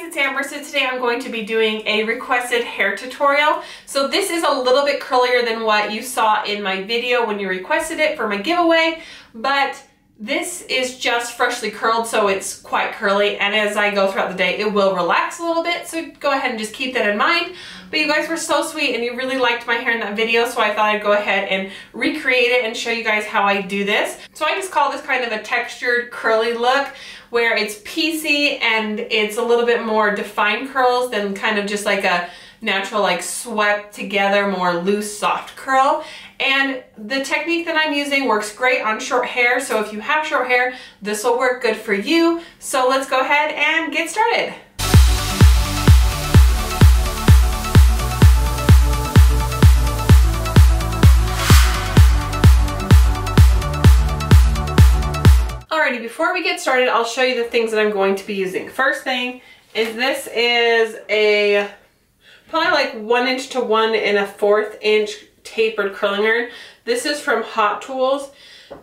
it's Amber. So today I'm going to be doing a requested hair tutorial. So this is a little bit curlier than what you saw in my video when you requested it for my giveaway, but this is just freshly curled, so it's quite curly, and as I go throughout the day it will relax a little bit, so go ahead and just keep that in mind. But you guys were so sweet and you really liked my hair in that video, so I thought I'd go ahead and recreate it and show you guys how I do this. So I just call this kind of a textured curly look, where it's piecey and it's a little bit more defined curls than kind of just like a natural, like swept together, more loose, soft curl. And the technique that I'm using works great on short hair, so if you have short hair, this will work good for you. So let's go ahead and get started. Alrighty, before we get started, I'll show you the things that I'm going to be using. First thing is this is a probably like 1 inch to 1 1/4 inch tapered curling iron. This is from Hot Tools.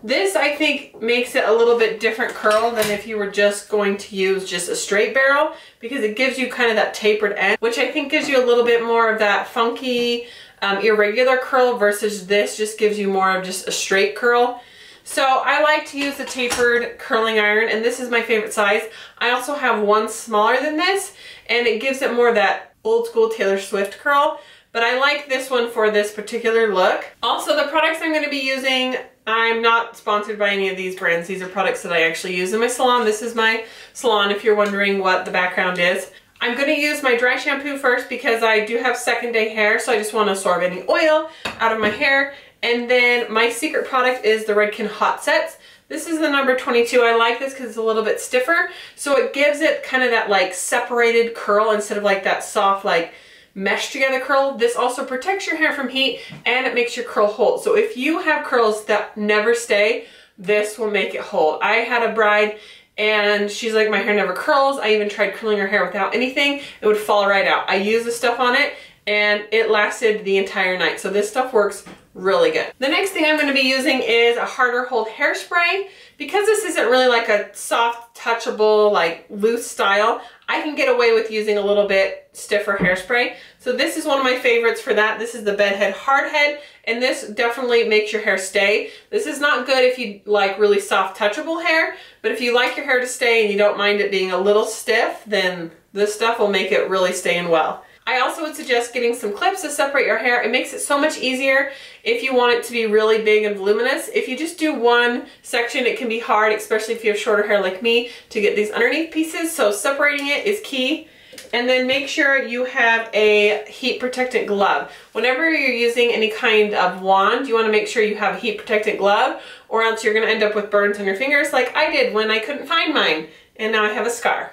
This, I think, makes it a little bit different curl than if you were just going to use just a straight barrel, because it gives you kind of that tapered end, which I think gives you a little bit more of that funky, irregular curl, versus this just gives you more of just a straight curl. So I like to use the tapered curling iron, and this is my favorite size. I also have one smaller than this, and it gives it more of that old school Taylor Swift curl, but I like this one for this particular look. Also, the products I'm going to be using, I'm not sponsored by any of these brands. These are products that I actually use in my salon. This is my salon, if you're wondering what the background is. I'm going to use my dry shampoo first because I do have second day hair, so I just want to absorb any oil out of my hair. And then my secret product is the Redken Hot Sets. This is the number 22. I like this because it's a little bit stiffer, so it gives it kind of that like separated curl instead of like that soft like mesh together curl. This also protects your hair from heat and it makes your curl hold. So if you have curls that never stay, this will make it hold. I had a bride and she's like, my hair never curls. I even tried curling her hair without anything. It would fall right out. I used the stuff on it and it lasted the entire night. So this stuff works really good. The next thing I'm going to be using is a harder hold hairspray. Because this isn't really like a soft, touchable, like loose style, I can get away with using a little bit stiffer hairspray. So this is one of my favorites for that. This is the Bedhead Hardhead, and this definitely makes your hair stay. This is not good if you like really soft, touchable hair, but if you like your hair to stay and you don't mind it being a little stiff, then this stuff will make it really stay in well. I also would suggest getting some clips to separate your hair. It makes it so much easier if you want it to be really big and voluminous. If you just do one section, it can be hard, especially if you have shorter hair like me, to get these underneath pieces. So separating it is key. And then make sure you have a heat protectant glove. Whenever you're using any kind of wand, you want to make sure you have a heat protectant glove, or else you're going to end up with burns on your fingers like I did when I couldn't find mine. And now I have a scar.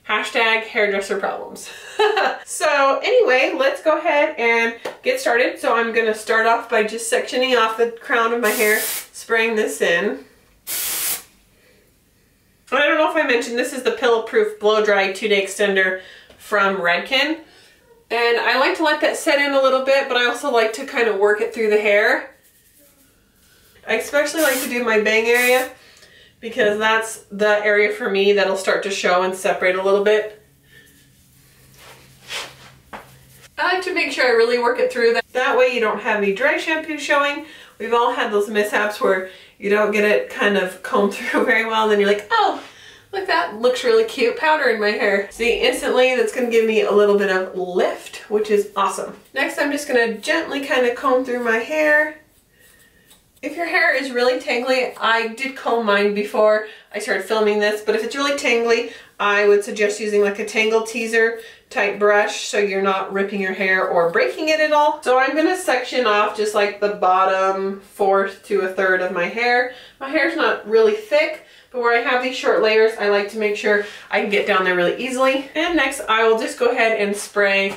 Hashtag hairdresser problems. So anyway, let's go ahead and get started. So I'm going to start off by just sectioning off the crown of my hair, spraying this in. I don't know if I mentioned, this is the Pillow Proof Blow Dry 2-Day Extender from Redken. And I like to let that set in a little bit, but I also like to kind of work it through the hair. I especially like to do my bang area, because that's the area for me that'll start to show and separate a little bit. I like to make sure I really work it through. That way you don't have any dry shampoo showing. We've all had those mishaps where you don't get it kind of combed through very well, and then you're like, oh, look, that looks really cute powder in my hair. See, instantly that's going to give me a little bit of lift, which is awesome. Next, I'm just going to gently kind of comb through my hair. If your hair is really tangly, I did comb mine before I started filming this, but if it's really tangly, I would suggest using like a tangle teaser type brush so you're not ripping your hair or breaking it at all. So I'm going to section off just like the bottom 1/4 to 1/3 of my hair. My hair's not really thick, but where I have these short layers, I like to make sure I can get down there really easily. And next, I will just go ahead and spray.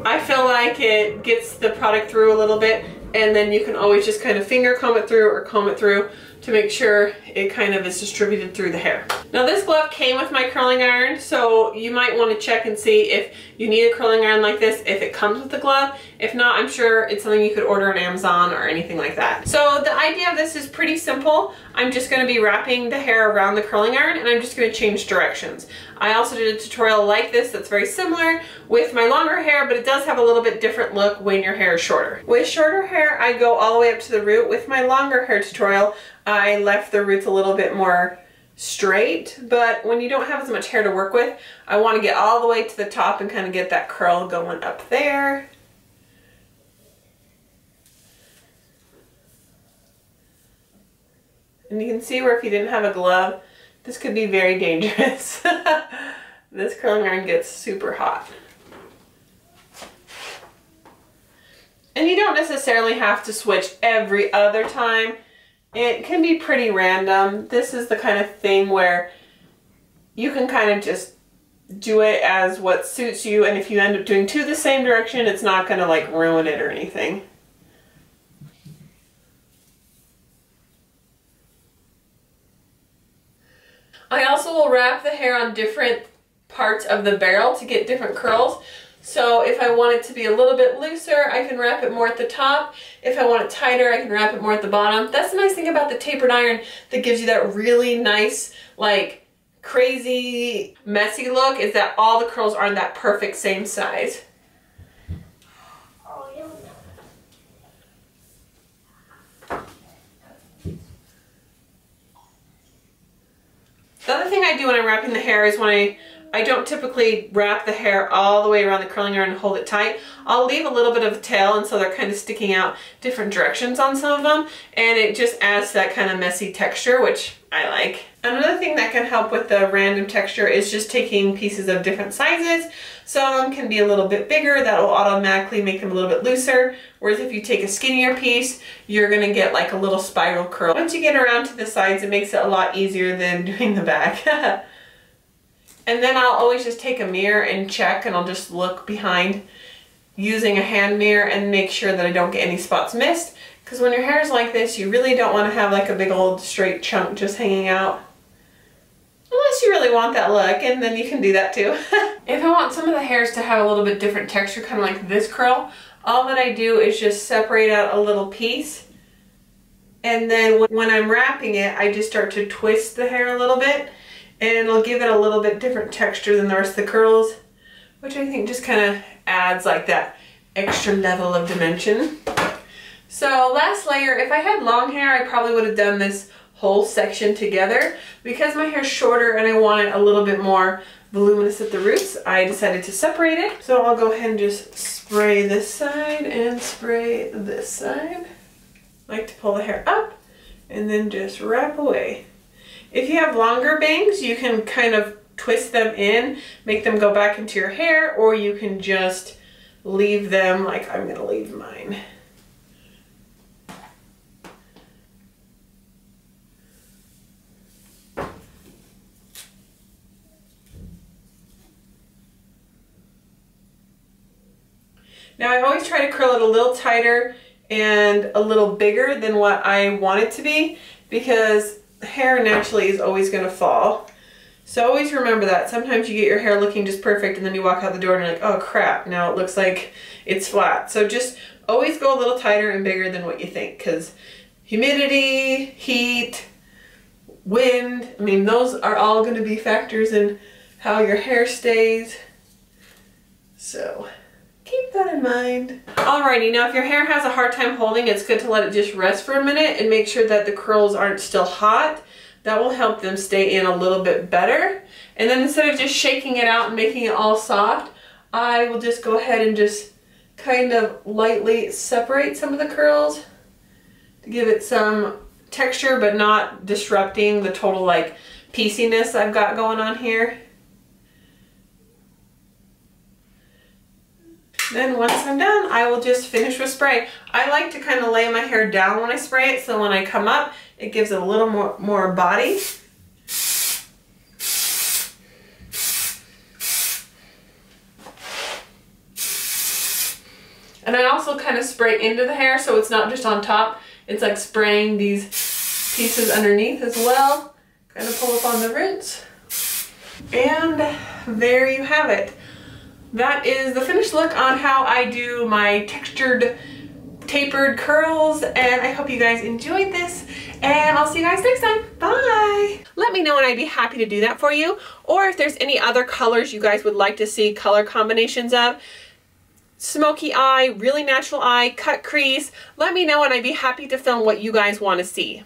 I feel like it gets the product through a little bit, and then you can always just kind of finger comb it through or comb it through to make sure it kind of is distributed through the hair. Now this glove came with my curling iron, so you might want to check and see if you need a curling iron like this, if it comes with the glove. If not, I'm sure it's something you could order on Amazon or anything like that. So the idea of this is pretty simple. I'm just going to be wrapping the hair around the curling iron, and I'm just going to change directions. I also did a tutorial like this that's very similar with my longer hair, but it does have a little bit different look when your hair is shorter. With shorter hair, I go all the way up to the root. With my longer hair tutorial, I left the roots a little bit more straight, but when you don't have as much hair to work with, I want to get all the way to the top and kind of get that curl going up there. And you can see where if you didn't have a glove, this could be very dangerous. This curling iron gets super hot. And you don't necessarily have to switch every other time. It can be pretty random. This is the kind of thing where you can kind of just do it as what suits you, and if you end up doing two the same direction, it's not going to like ruin it or anything. I also will wrap the hair on different parts of the barrel to get different curls. So if I want it to be a little bit looser, I can wrap it more at the top. If I want it tighter, I can wrap it more at the bottom. That's the nice thing about the tapered iron that gives you that really nice, like, crazy, messy look, is that all the curls are in that perfect same size. The other thing I do when I'm wrapping the hair is when I don't typically wrap the hair all the way around the curling iron and hold it tight. I'll leave a little bit of a tail, and so they're kind of sticking out different directions on some of them, and it just adds that kind of messy texture, which I like. Another thing that can help with the random texture is just taking pieces of different sizes. Some of them can be a little bit bigger, that will automatically make them a little bit looser, whereas if you take a skinnier piece, you're going to get like a little spiral curl. Once you get around to the sides, it makes it a lot easier than doing the back. And then I'll always just take a mirror and check, and I'll just look behind using a hand mirror and make sure that I don't get any spots missed. Because when your hair is like this, you really don't want to have like a big old straight chunk just hanging out. Unless you really want that look, and then you can do that too. If I want some of the hairs to have a little bit different texture, kind of like this curl, all that I do is just separate out a little piece. And then when I'm wrapping it, I just start to twist the hair a little bit. And it'll give it a little bit different texture than the rest of the curls, which I think just kind of adds like that extra level of dimension. So last layer, if I had long hair, I probably would have done this whole section together. Because my hair's shorter and I want it a little bit more voluminous at the roots, I decided to separate it. So I'll go ahead and just spray this side and spray this side. I like to pull the hair up and then just wrap away. If you have longer bangs, you can kind of twist them in, make them go back into your hair, or you can just leave them like I'm going to leave mine. Now I always try to curl it a little tighter and a little bigger than what I want it to be, because hair naturally is always going to fall. So always remember that. Sometimes you get your hair looking just perfect and then you walk out the door and you're like, oh crap, now it looks like it's flat. So just always go a little tighter and bigger than what you think, because humidity, heat, wind, I mean, those are all going to be factors in how your hair stays. So keep that in mind. Alrighty, now if your hair has a hard time holding, it's good to let it just rest for a minute and make sure that the curls aren't still hot. That will help them stay in a little bit better. And then instead of just shaking it out and making it all soft, I will just go ahead and just kind of lightly separate some of the curls to give it some texture but not disrupting the total like pieciness I've got going on here. Then once I'm done, I will just finish with spray. I like to kind of lay my hair down when I spray it, so when I come up, it gives it a little more body. And I also kind of spray into the hair, so it's not just on top. It's like spraying these pieces underneath as well. Kind of pull up on the roots. And there you have it. That is the finished look on how I do my textured tapered curls, and I hope you guys enjoyed this, and I'll see you guys next time. Bye! Let me know and I'd be happy to do that for you, or if there's any other colors you guys would like to see color combinations of. Smoky eye, really natural eye, cut crease. Let me know and I'd be happy to film what you guys want to see.